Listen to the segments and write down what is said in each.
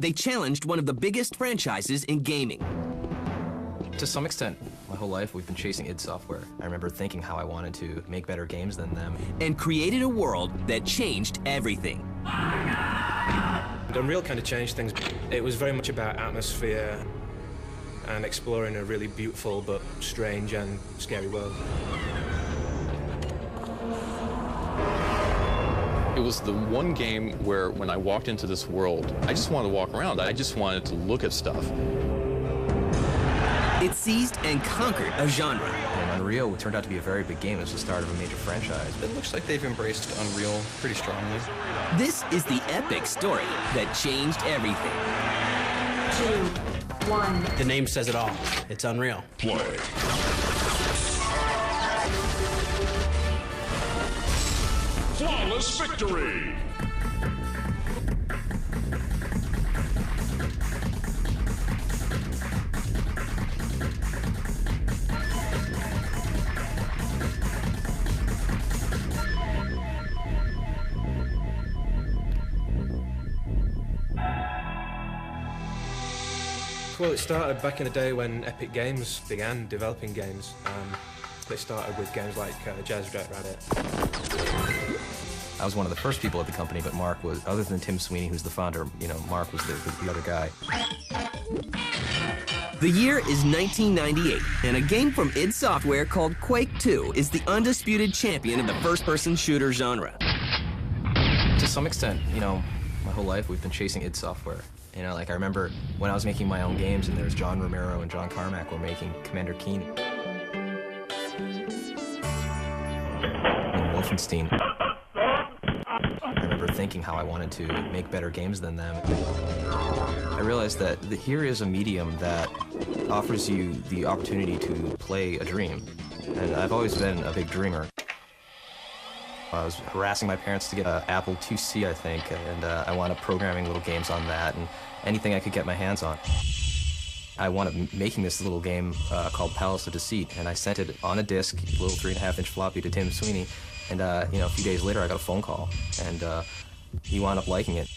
they challenged one of the biggest franchises in gaming. To some extent, my whole life we've been chasing id Software. I remember thinking how I wanted to make better games than them. And created a world that changed everything. Unreal kind of changed things. It was very much about atmosphere and exploring a really beautiful but strange and scary world. It was the one game where when I walked into this world, I just wanted to walk around. I just wanted to look at stuff. It seized and conquered a genre. And Unreal turned out to be a very big game. It was the start of a major franchise. It looks like they've embraced Unreal pretty strongly. This is the epic story that changed everything. 2, 1. The name says it all. It's Unreal. Play. Flawless victory! Well, it started back in the day when Epic Games began developing games. They started with games like Jazz Rabbit. I was one of the first people at the company, but Mark was, other than Tim Sweeney, who's the founder, Mark was the other guy. The year is 1998, and a game from id Software called Quake 2 is the undisputed champion of the first-person shooter genre. To some extent, my whole life we've been chasing id Software. I remember when I was making my own games and there was John Romero and John Carmack were making Commander Keen and Wolfenstein. I remember thinking how I wanted to make better games than them. I realized that here is a medium that offers you the opportunity to play a dream. And I've always been a big dreamer. I was harassing my parents to get an Apple IIc, I think, and I wound up programming little games on that and anything I could get my hands on. I wound up making this little game called Palace of Deceit, and I sent it on a disc, a little 3.5-inch floppy to Tim Sweeney, and a few days later I got a phone call, and he wound up liking it.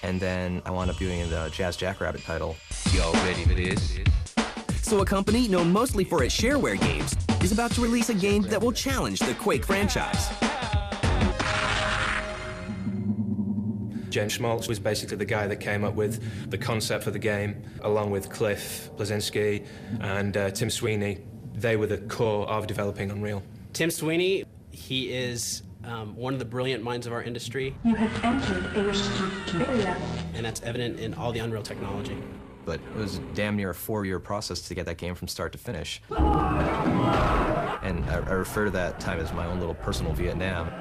And then I wound up doing the Jazz Jackrabbit title. Y'all ready for this? So a company known mostly for its shareware games is about to release a game that will challenge the Quake franchise. James Schmaltz was basically the guy that came up with the concept for the game, along with Cliff Blazinski and Tim Sweeney. They were the core of developing Unreal. Tim Sweeney, he is one of the brilliant minds of our industry. You have entered a restricted area. And that's evident in all the Unreal technology. But it was damn near a 4-year process to get that game from start to finish. And I refer to that time as my own little personal Vietnam.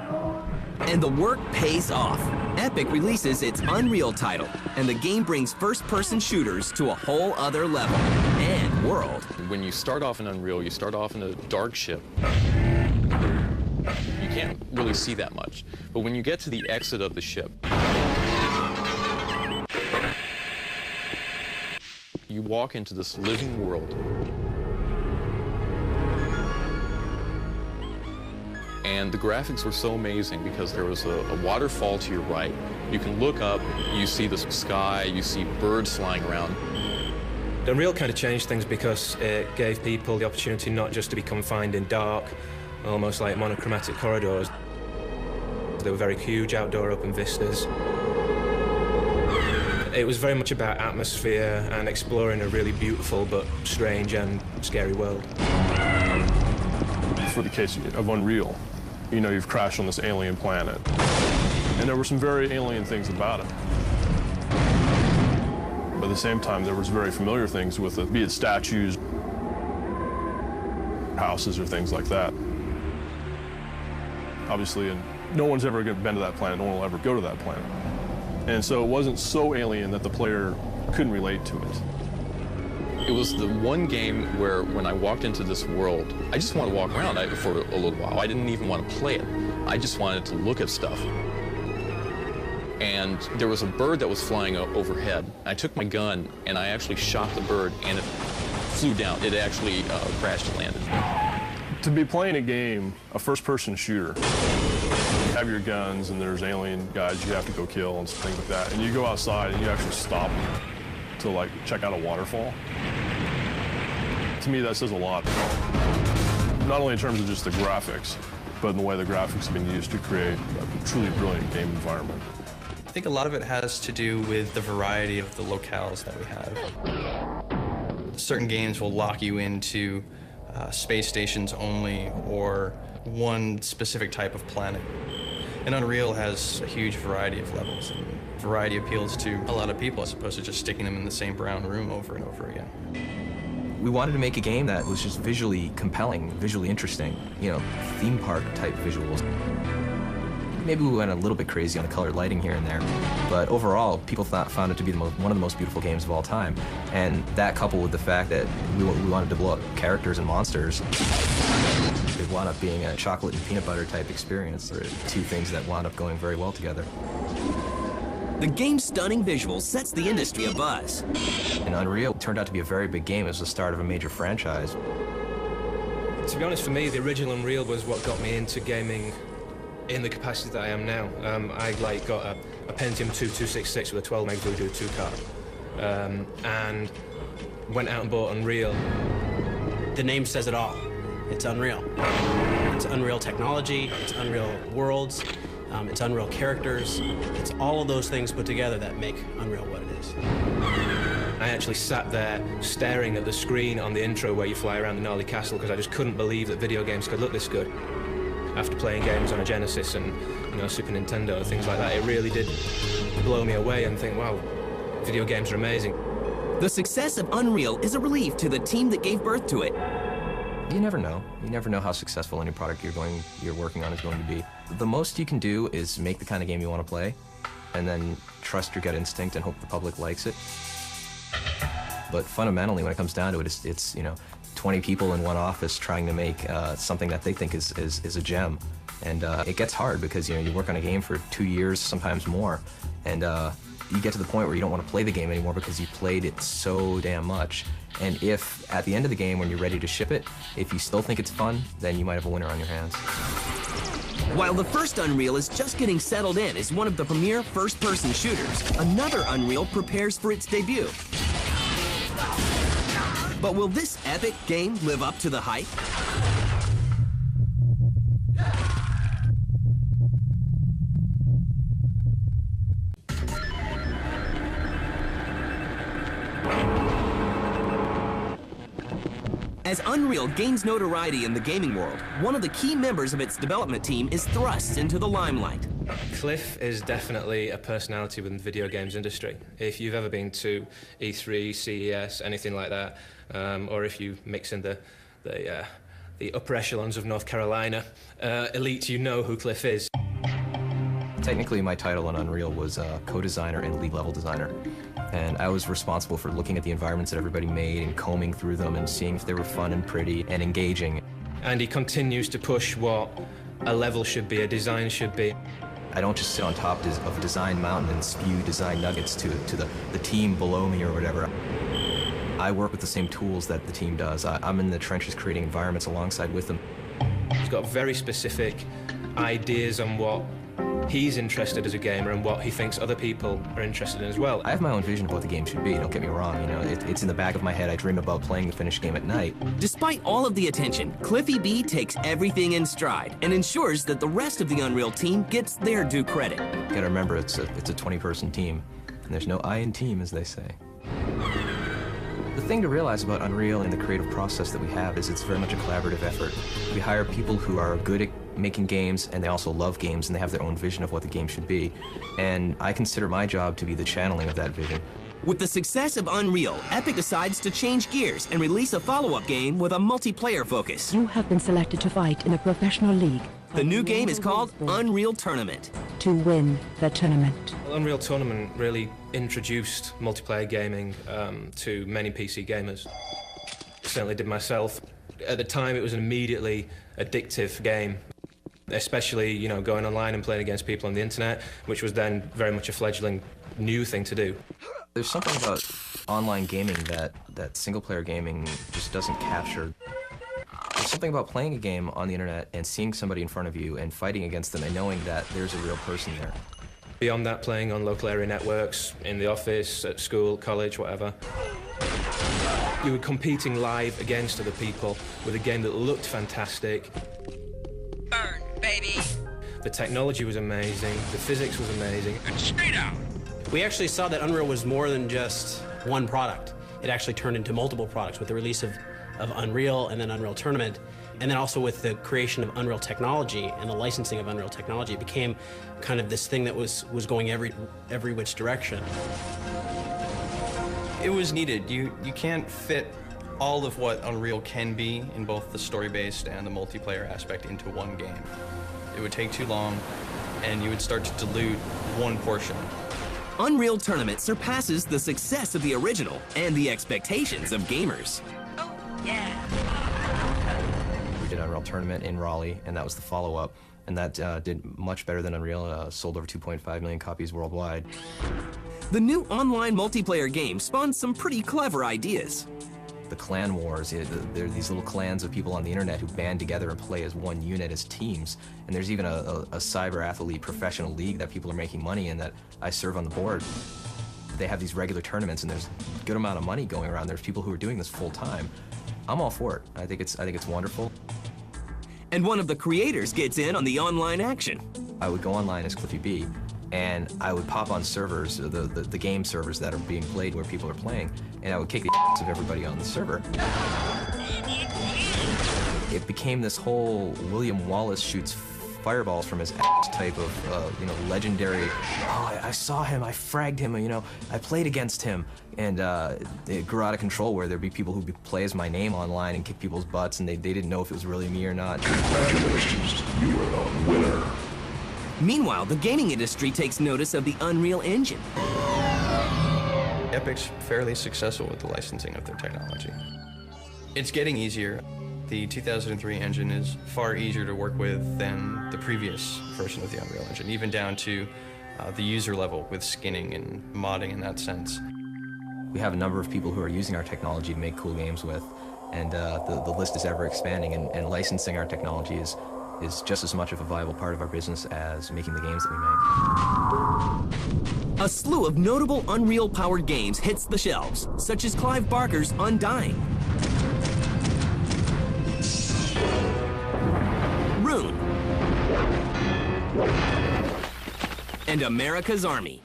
And the work pays off. Epic releases its Unreal title, and the game brings first-person shooters to a whole other level and world. When you start off in Unreal, you start off in a dark ship. You can't really see that much. But when you get to the exit of the ship, you walk into this living world. And the graphics were so amazing because there was a waterfall to your right. You can look up, you see the sky, you see birds flying around. Unreal kind of changed things because it gave people the opportunity not just to be confined in dark, almost like monochromatic corridors. They were very huge outdoor open vistas. It was very much about atmosphere and exploring a really beautiful but strange and scary world. For the case of Unreal, you've crashed on this alien planet. And there were some very alien things about it. But at the same time, there was very familiar things with it, be it statues, houses, or things like that. Obviously, and no one's ever been to that planet, no one will ever go to that planet. And so it wasn't so alien that the player couldn't relate to it. It was the one game where when I walked into this world, I just wanted to walk around for a little while. I didn't even want to play it. I just wanted to look at stuff. And there was a bird that was flying overhead. I took my gun and I actually shot the bird and it flew down. It actually crashed and landed. To be playing a game, a first-person shooter, have your guns and there's alien guys you have to go kill and things like that. And you go outside and you actually stop to like check out a waterfall. To me, that says a lot. Not only in terms of just the graphics, but in the way the graphics have been used to create a truly brilliant game environment. I think a lot of it has to do with the variety of the locales that we have. Certain games will lock you into space stations only, or one specific type of planet. And Unreal has a huge variety of levels, and variety appeals to a lot of people as opposed to just sticking them in the same brown room over and over again. We wanted to make a game that was just visually compelling, visually interesting, you know, theme park type visuals. Maybe we went a little bit crazy on the colored lighting here and there, but overall, people found it to be one of the most beautiful games of all time. And that coupled with the fact that we wanted to blow up characters and monsters, it wound up being a chocolate and peanut butter type experience. There are two things that wound up going very well together. The game's stunning visuals sets the industry abuzz. And Unreal turned out to be a very big game. It was the start of a major franchise. To be honest, for me, the original Unreal was what got me into gaming in the capacity that I am now. I got a Pentium 2266 with a 12 meg Voodoo 2 card, and went out and bought Unreal. The name says it all. It's Unreal. It's Unreal technology, it's Unreal worlds, it's Unreal characters. It's all of those things put together that make Unreal what it is. I actually sat there staring at the screen on the intro where you fly around the gnarly castle because I just couldn't believe that video games could look this good. After playing games on a Genesis and, you know, Super Nintendo, things like that, it really did blow me away and think, wow, video games are amazing. The success of Unreal is a relief to the team that gave birth to it. You never know. You never know how successful any product you're working on is going to be. The most you can do is make the kind of game you want to play, and then trust your gut instinct and hope the public likes it. But fundamentally, when it comes down to it, it's you know, 20 people in one office trying to make something that they think is a gem. And it gets hard because, you know, you work on a game for 2 years, sometimes more, and you get to the point where you don't want to play the game anymore because you played it so damn much. And if, at the end of the game, when you're ready to ship it, if you still think it's fun, then you might have a winner on your hands. While the first Unreal is just getting settled in as one of the premier first-person shooters, another Unreal prepares for its debut. But will this epic game live up to the hype? As Unreal gains notoriety in the gaming world, one of the key members of its development team is thrust into the limelight. Cliff is definitely a personality within the video games industry. If you've ever been to E3, CES, anything like that, or if you mix in the upper echelons of North Carolina elite, you know who Cliff is. Technically, my title on Unreal was co-designer and lead level designer. And I was responsible for looking at the environments that everybody made and combing through them and seeing if they were fun and pretty and engaging. And he continues to push what a level should be, a design should be. I don't just sit on top of a design mountain and spew design nuggets to the team below me or whatever. I work with the same tools that the team does. I'm in the trenches creating environments alongside with them. He's got very specific ideas on what he's interested as a gamer and what he thinks other people are interested in as well. I have my own vision of what the game should be, don't get me wrong. You know, it's in the back of my head. I dream about playing the finished game at night. Despite all of the attention, Cliffy B takes everything in stride and ensures that the rest of the Unreal team gets their due credit. You gotta remember, it's a 20-person team, and there's no I in team, as they say. The thing to realize about Unreal and the creative process that we have is it's very much a collaborative effort. We hire people who are good at making games, and they also love games, and they have their own vision of what the game should be. And I consider my job to be the channeling of that vision. With the success of Unreal, Epic decides to change gears and release a follow-up game with a multiplayer focus. You have been selected to fight in a professional league. The new game is called Unreal Tournament. To win the tournament. Unreal Tournament really introduced multiplayer gaming to many PC gamers. Certainly did myself. At the time, it was an immediately addictive game, especially, you know, going online and playing against people on the internet, which was then very much a fledgling new thing to do. There's something about online gaming that single-player gaming just doesn't capture. There's something about playing a game on the internet and seeing somebody in front of you and fighting against them and knowing that there's a real person there. Beyond that, playing on local area networks, in the office, at school, college, whatever. You were competing live against other people with a game that looked fantastic. Burn, baby! The technology was amazing, the physics was amazing. And straight out! We actually saw that Unreal was more than just one product. It actually turned into multiple products with the release of Unreal and then Unreal Tournament. And then also with the creation of Unreal technology and the licensing of Unreal technology, it became kind of this thing that was going every which direction. It was needed. You can't fit all of what Unreal can be in both the story-based and the multiplayer aspect into one game. It would take too long, and you would start to dilute one portion. Unreal Tournament surpasses the success of the original and the expectations of gamers. Oh, yeah. We did Unreal Tournament in Raleigh, and that was the follow-up, and that did much better than Unreal, sold over 2.5 million copies worldwide. The new online multiplayer game spawned some pretty clever ideas. The clan wars, there are these little clans of people on the internet who band together and play as one unit, as teams. And there's even a cyber athlete professional league that people are making money in that I serve on the board. They have these regular tournaments and there's a good amount of money going around. There's people who are doing this full time. I'm all for it. I think it's wonderful. And one of the creators gets in on the online action. I would go online as Cliffy B, and I would pop on servers, the game servers that are being played where people are playing, and I would kick the ass of everybody on the server. It became this whole William Wallace shoots fireballs from his ass type of, legendary, oh, I saw him, I fragged him, I played against him. And it grew out of control where there'd be people who'd play as my name online and kick people's butts, and they didn't know if it was really me or not. Congratulations, you are the winner. Meanwhile, the gaming industry takes notice of the Unreal Engine. Epic's fairly successful with the licensing of their technology. It's getting easier. The 2003 engine is far easier to work with than the previous version of the Unreal Engine, even down to the user level with skinning and modding in that sense. We have a number of people who are using our technology to make cool games with, and the list is ever expanding, and licensing our technology is just as much of a viable part of our business as making the games that we make. A slew of notable Unreal-powered games hits the shelves, such as Clive Barker's Undying, Rune, and America's Army.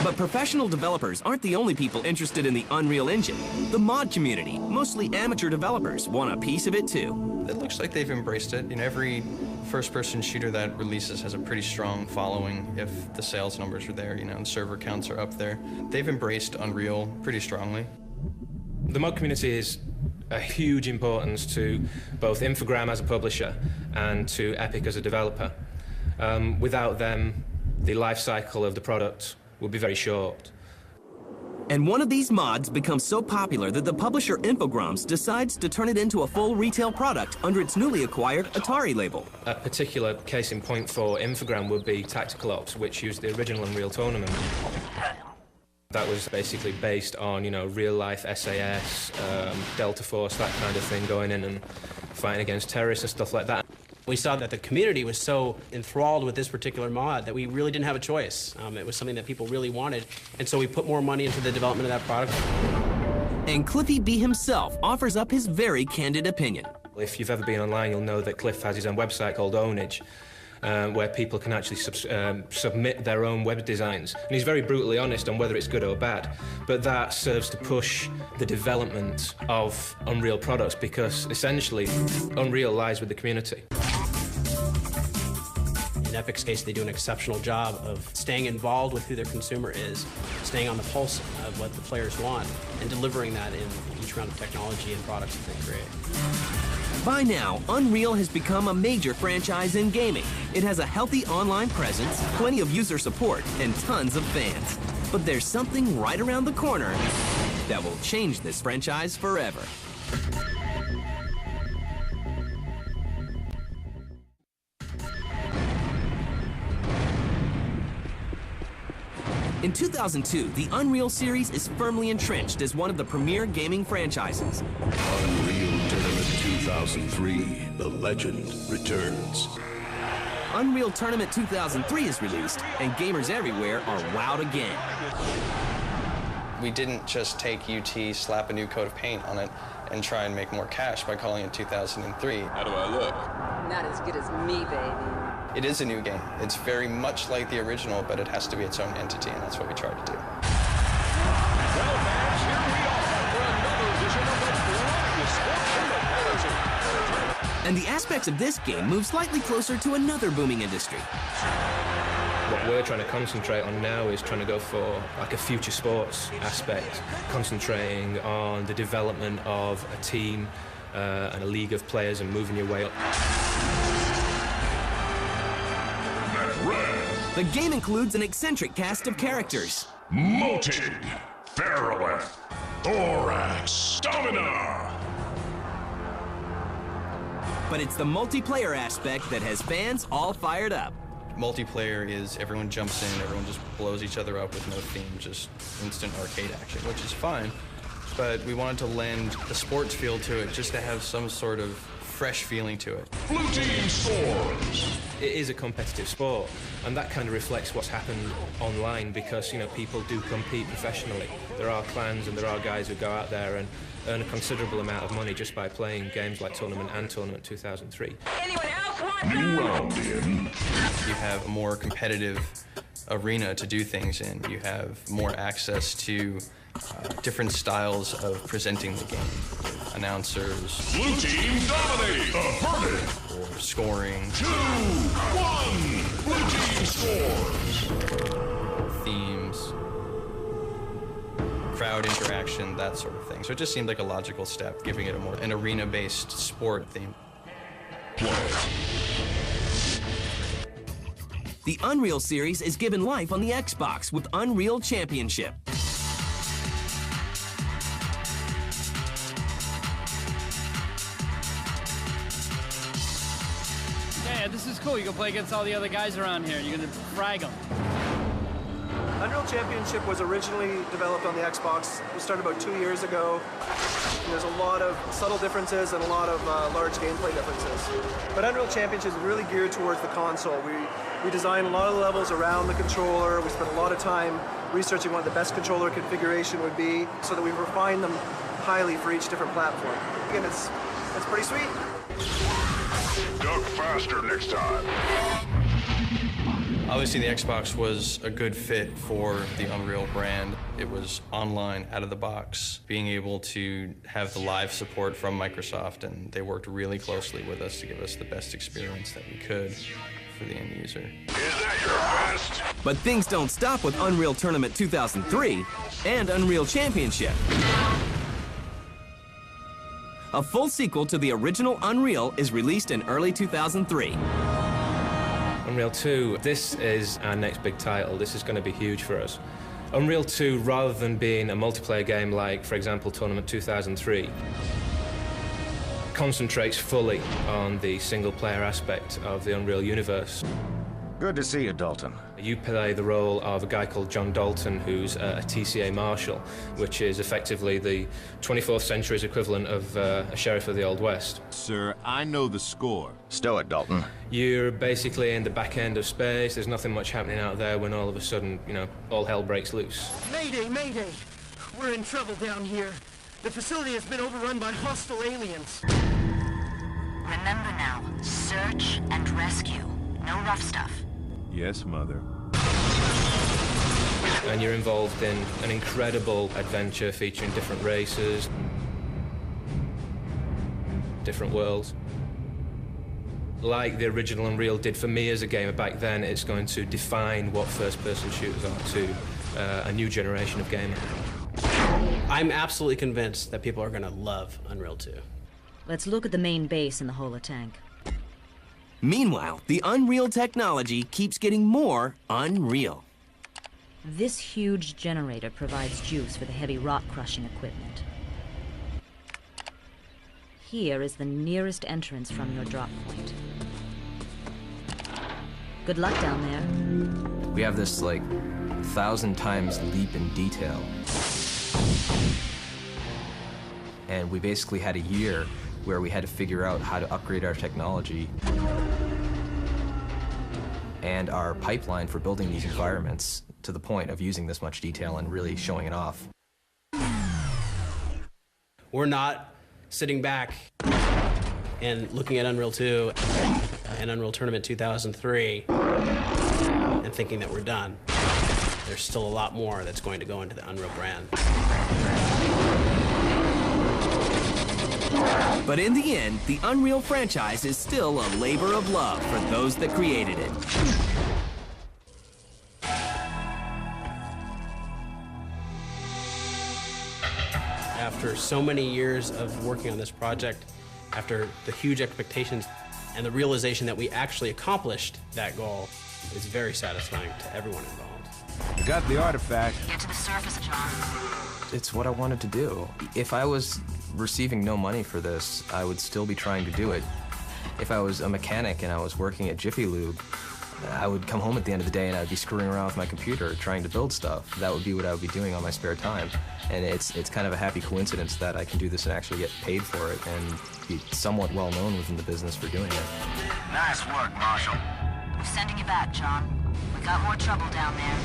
But professional developers aren't the only people interested in the Unreal Engine. The mod community, mostly amateur developers, want a piece of it too. It looks like they've embraced it. Every first-person shooter that releases has a pretty strong following if the sales numbers are there, and server counts are up there. They've embraced Unreal pretty strongly. The mod community is a huge importance to both Infogram as a publisher and to Epic as a developer. Without them, the life cycle of the product would be very short. And one of these mods becomes so popular that the publisher Infogrames decides to turn it into a full retail product under its newly acquired Atari label. A particular case in point for Infogram would be Tactical Ops, which used the original Unreal Tournament. That was basically based on, real-life SAS, Delta Force, that kind of thing, going in and fighting against terrorists and stuff like that. We saw that the community was so enthralled with this particular mod that we really didn't have a choice. It was something that people really wanted, and so we put more money into the development of that product. And Cliffy B himself offers up his very candid opinion. If you've ever been online, you'll know that Cliff has his own website called Ownage, where people can actually submit their own web designs. And he's very brutally honest on whether it's good or bad. But that serves to push the development of Unreal products, because essentially Unreal lies with the community. In Epic's case, they do an exceptional job of staying involved with who their consumer is, staying on the pulse of what the players want, and delivering that in each round of technology and products that they create. By now, Unreal has become a major franchise in gaming. It has a healthy online presence, plenty of user support, and tons of fans. But there's something right around the corner that will change this franchise forever. In 2002, the Unreal series is firmly entrenched as one of the premier gaming franchises. Unreal Tournament 2003, the legend returns. Unreal Tournament 2003 is released, and gamers everywhere are wowed again. We didn't just take UT, slap a new coat of paint on it, and try and make more cash by calling it 2003. How do I look? Not as good as me, baby. It is a new game. It's very much like the original, but it has to be its own entity, and that's what we tried to do. Well, fans, here we are for another edition of the Sports Entertainment. And the aspects of this game move slightly closer to another booming industry. What we're trying to concentrate on now is trying to go for like a future sports aspect, concentrating on the development of a team and a league of players and moving your way up. The game includes an eccentric cast of characters. Motig, Feralith, Thorax, Stamina. But it's the multiplayer aspect that has fans all fired up. Multiplayer is everyone jumps in, everyone just blows each other up with no theme, just instant arcade action, which is fine. But we wanted to lend the sports feel to it just to have some sort of fresh feeling to it. Blue team scores. It is a competitive sport, and that kind of reflects what's happened online because, you know, people do compete professionally. There are clans and there are guys who go out there and earn a considerable amount of money just by playing games like Tournament and Tournament 2003. Anyone else want New round in. You have a more competitive arena to do things in. You have more access to different styles of presenting the game. Announcers. Blue team dominate. Averted. Or scoring. 2-1. Blue team scores. Themes. Crowd interaction, that sort of thing. So it just seemed like a logical step, giving it a more an arena-based sport theme. Play. The Unreal series is given life on the Xbox with Unreal Championship. Yeah, this is cool. You can play against all the other guys around here. You're gonna frag them. Unreal Championship was originally developed on the Xbox. It was started about 2 years ago. And there's a lot of subtle differences and a lot of large gameplay differences. But Unreal Championship is really geared towards the console. We designed a lot of the levels around the controller. We spent a lot of time researching what the best controller configuration would be so that we refined them highly for each different platform. Again, it's pretty sweet. Duck faster next time. Obviously, the Xbox was a good fit for the Unreal brand. It was online, out of the box, being able to have the live support from Microsoft, and they worked really closely with us to give us the best experience that we could for the end user. Is that your best? But things don't stop with Unreal Tournament 2003 and Unreal Championship. A full sequel to the original Unreal is released in early 2003. Unreal 2, this is our next big title. This is going to be huge for us. Unreal 2, rather than being a multiplayer game like, for example, Tournament 2003, concentrates fully on the single-player aspect of the Unreal universe. Good to see you, Dalton. You play the role of a guy called John Dalton, who's a TCA Marshal, which is effectively the 24th century's equivalent of a sheriff of the Old West. Sir, I know the score. Stow it, Dalton. You're basically in the back end of space. There's nothing much happening out there when all of a sudden, you know, all hell breaks loose. Mayday, mayday! We're in trouble down here. The facility has been overrun by hostile aliens. Remember now, search and rescue. No rough stuff. Yes, Mother. And you're involved in an incredible adventure featuring different races, different worlds. Like the original Unreal did for me as a gamer back then, it's going to define what first-person shooters are to a new generation of gamers. I'm absolutely convinced that people are going to love Unreal 2. Let's look at the main base in the holotank. Meanwhile, the Unreal technology keeps getting more unreal. This huge generator provides juice for the heavy rock-crushing equipment. Here is the nearest entrance from your drop point. Good luck down there. We have this, like, 1,000 times leap in detail. And we basically had a year where we had to figure out how to upgrade our technology and our pipeline for building these environments to the point of using this much detail and really showing it off. We're not sitting back and looking at Unreal 2 and Unreal Tournament 2003 and thinking that we're done. There's still a lot more that's going to go into the Unreal brand. But in the end, the Unreal franchise is still a labor of love for those that created it. After so many years of working on this project, after the huge expectations and the realization that we actually accomplished that goal, it's very satisfying to everyone involved. You got the artifact. Get to the surface, John. It's what I wanted to do. If I was receiving no money for this, I would still be trying to do it. If I was a mechanic and I was working at Jiffy Lube, I would come home at the end of the day and I'd be screwing around with my computer trying to build stuff. That would be what I would be doing on my spare time. And it's kind of a happy coincidence that I can do this and actually get paid for it and be somewhat well known within the business for doing it. Nice work, Marshall. We're sending you back, John. We got more trouble down there.